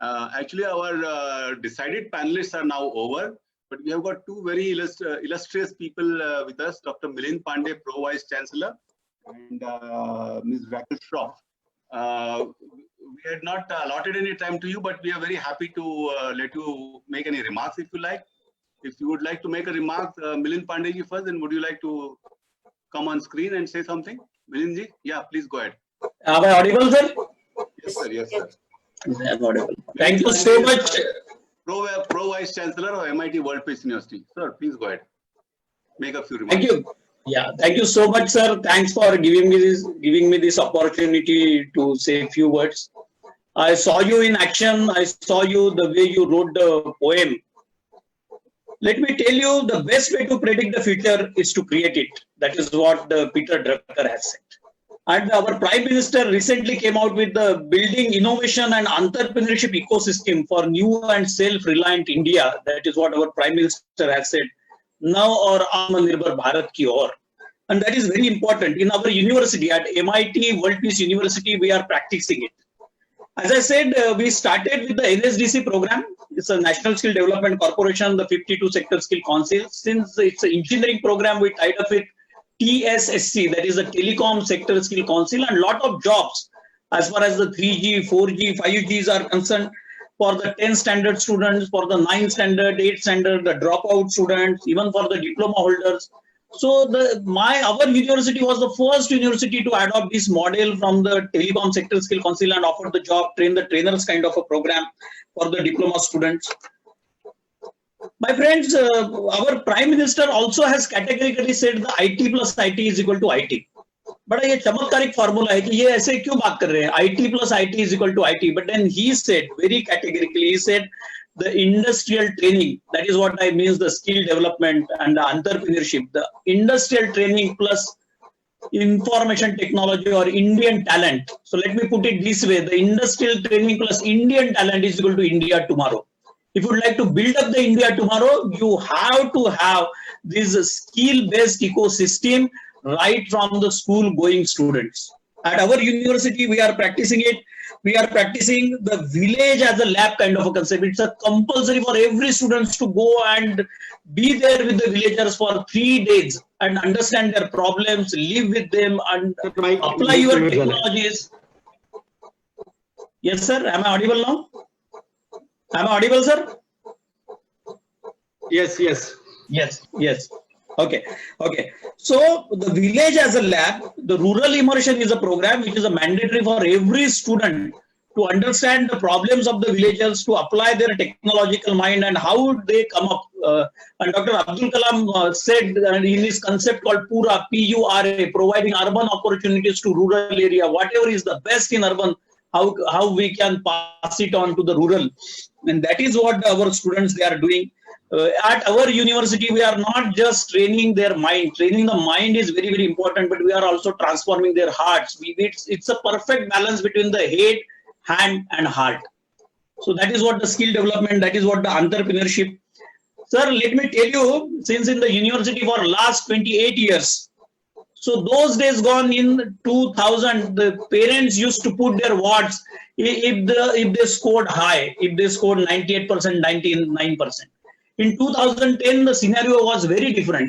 Actually, our decided panelists are now over, but we have got two very illustrious people with us, Dr. Milind Pandey, Pro Vice Chancellor, and Ms. Raquel Shroff. We had not allotted any time to you, but we are very happy to let you make any remarks if you like. If you would like to make a remark, Milind Pandey ji first, then would you like to come on screen and say something? Milind ji, yeah, please go ahead. Am I audible, sir? Yes, sir. Yes, sir. I'm audible. Thank you so much. Pro Vice Chancellor of MIT World Peace University. Sir, please go ahead. Make a few remarks. Thank you. Yeah, thank you so much, sir. Thanks for giving me this opportunity to say a few words. I saw you in action. I saw you the way you wrote the poem. Let me tell you, the best way to predict the future is to create it. That is what Peter Drucker has said. And our Prime Minister recently came out with the Building Innovation and Entrepreneurship Ecosystem for New and Self-Reliant India. That is what our Prime Minister has said. Now or Atmanirbhar Bharat ki aur. And that is very important. In our university, at MIT World Peace University, we are practicing it. As I said, we started with the NSDC program. It's a National Skill Development Corporation, the 52 Sector Skill Council. Since it's an engineering program, we tied up with TSSC, that is the Telecom Sector Skill Council, and lot of jobs as far as the 3G, 4G, 5Gs are concerned for the 10th standard students, for the 9th standard, 8th standard, the dropout students, even for the diploma holders. So our university was the first university to adopt this model from the Telecom Sector Skill Council and offer the job, train the trainers kind of a program for the diploma students. My friends, our Prime Minister also has categorically said the IT plus IT is equal to IT. But ये चमत्कारिक formula है कि ये ऐसे क्यों बात कर रहे हैं? IT plus IT is equal to IT. But then he said very categorically, he said the industrial training, that is what I means the skill development and the entrepreneurship, the industrial training plus information technology or Indian talent. So let me put it this way, the industrial training plus Indian talent is equal to India tomorrow. If you would like to build up the India tomorrow, you have to have this skill-based ecosystem right from the school-going students. At our university, we are practicing it. We are practicing the village as a lab kind of a concept. It's a compulsory for every student to go and be there with the villagers for 3 days and understand their problems, live with them and apply your technologies. Yes, sir. Am I audible now? Am I audible, sir? Yes, yes. Yes, yes. Okay, okay. So the village as a lab, the rural immersion is a program which is a mandatory for every student to understand the problems of the villagers, to apply their technological mind and how they come up. And Dr. Abdul Kalam said in his concept called PURA, P-U-R-A, providing urban opportunities to rural area, whatever is the best in urban, how we can pass it on to the rural. And that is what our students, they are doing. At our university, we are not just training their mind. Training the mind is very, very important, but we are also transforming their hearts. It's a perfect balance between the head, hand, and heart. So that is what the skill development, that is what the entrepreneurship. Sir, let me tell you, since in the university for last 28 years, so those days gone in 2000, the parents used to put their wards if they scored high, if they scored 98%, 99%. In 2010, the scenario was very different.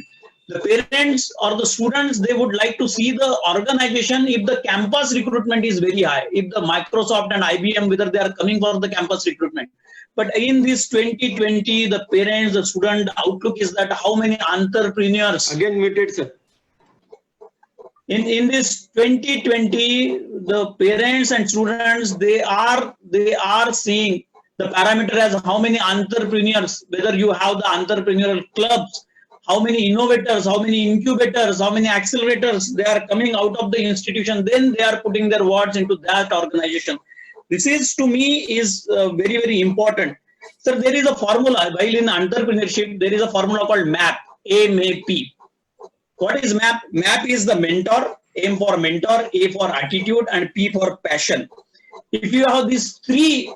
The parents or the students, they would like to see the organization if the campus recruitment is very high, if the Microsoft and IBM, whether they are coming for the campus recruitment. But in this 2020, the parents, the student outlook is that how many entrepreneurs. Again muted, sir. In this 2020, the parents and students, they are seeing the parameter as how many entrepreneurs, whether you have the entrepreneurial clubs, how many innovators, how many incubators, how many accelerators, they are coming out of the institution, then they are putting their words into that organization. This is, to me, is very, very important. Sir, there is a formula, while in entrepreneurship, there is a formula called MAP, A-M-A-P. What is MAP? MAP is the mentor, M for mentor, A for attitude, and P for passion. If you have these three,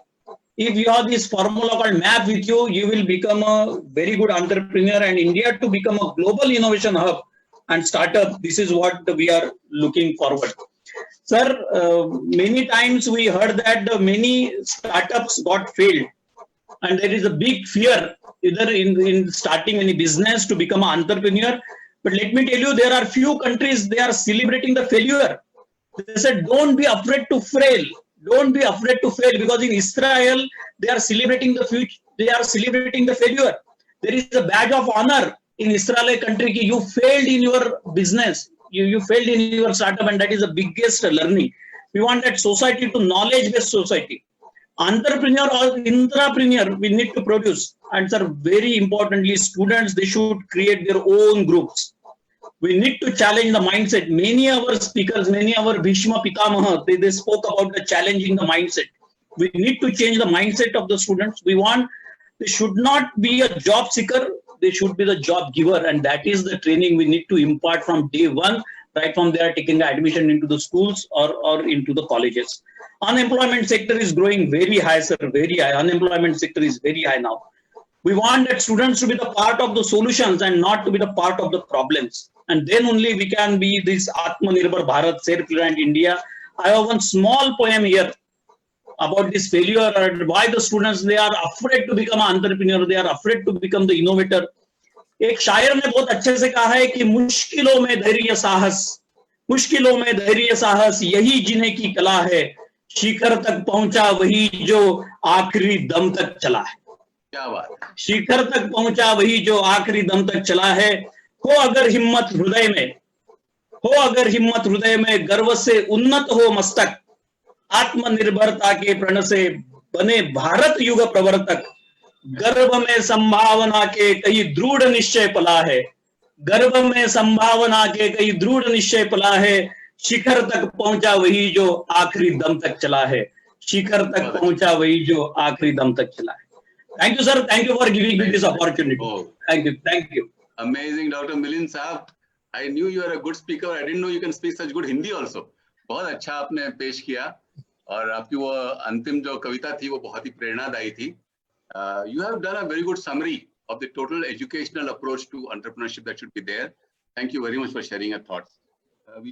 if you have this formula called MAP with you, you will become a very good entrepreneur, and India to become a global innovation hub and startup. This is what we are looking forward. Sir, many times we heard that many startups got failed, and there is a big fear either in starting any business to become an entrepreneur. But let me tell you, there are few countries they are celebrating the failure. They said, "Don't be afraid to fail. Don't be afraid to fail," because in Israel they are celebrating the future. They are celebrating the failure. There is a badge of honor in Israeli country. You failed in your business. You failed in your startup, and that is the biggest learning. We want that society to knowledge-based society. Entrepreneur or intrapreneur, we need to produce. And sir, very importantly, students, they should create their own groups. We need to challenge the mindset. Many of our speakers, many of our Bhishma Pitamaha, they spoke about the challenging the mindset. We need to change the mindset of the students. We want, they should not be a job seeker, they should be the job giver, and that is the training we need to impart from day one, right from they are taking the admission into the schools or into the colleges. Unemployment sector is growing very high, sir, very high. Unemployment sector is very high now. We want that students to be the part of the solutions and not to be the part of the problems. And then only we can be this Atmanirbhar Bharat, self-reliant India. I have one small poem here about this failure and why the students, they are afraid to become an entrepreneur, they are afraid to become the innovator. एक शायर ने बहुत अच्छे से कहा है कि मुश्किलों में धैर्य साहस यही जीने की कला है, शिखर तक पहुंचा वही जो आखिरी दम तक चला है. क्या बात. शिखर तक पहुंचा वही जो आखिरी दम तक चला है. हो अगर हिम्मत हृदय में गर्व से उन्नत हो मस्तक, आत्मनिर्भरता के प्रण से बने भारत युग प्रवर्तक. गर्भ में संभावना के कई दृढ़ निश्चय पला है, गर्भ में संभावना के कई दृढ़ निश्चय पला है. शिखर तक पहुंचा वही जो आखिरी दम तक चला है, शिखर तक पहुंचा वही जो आखिरी दम तक चला है. Thank you, sir. Thank you for giving me this opportunity. Oh. Thank you. Amazing, Dr. Milind साहब. I knew you are a good speaker. I didn't know you can speak such good Hindi also. बहुत अच्छा आपने पेश किया और आपकी वो अंतिम जो कविता थी वो बहुत ही प्रेरणादायी थी. You have done a very good summary of the total educational approach to entrepreneurship that should be there. Thank you very much for sharing your thoughts. We just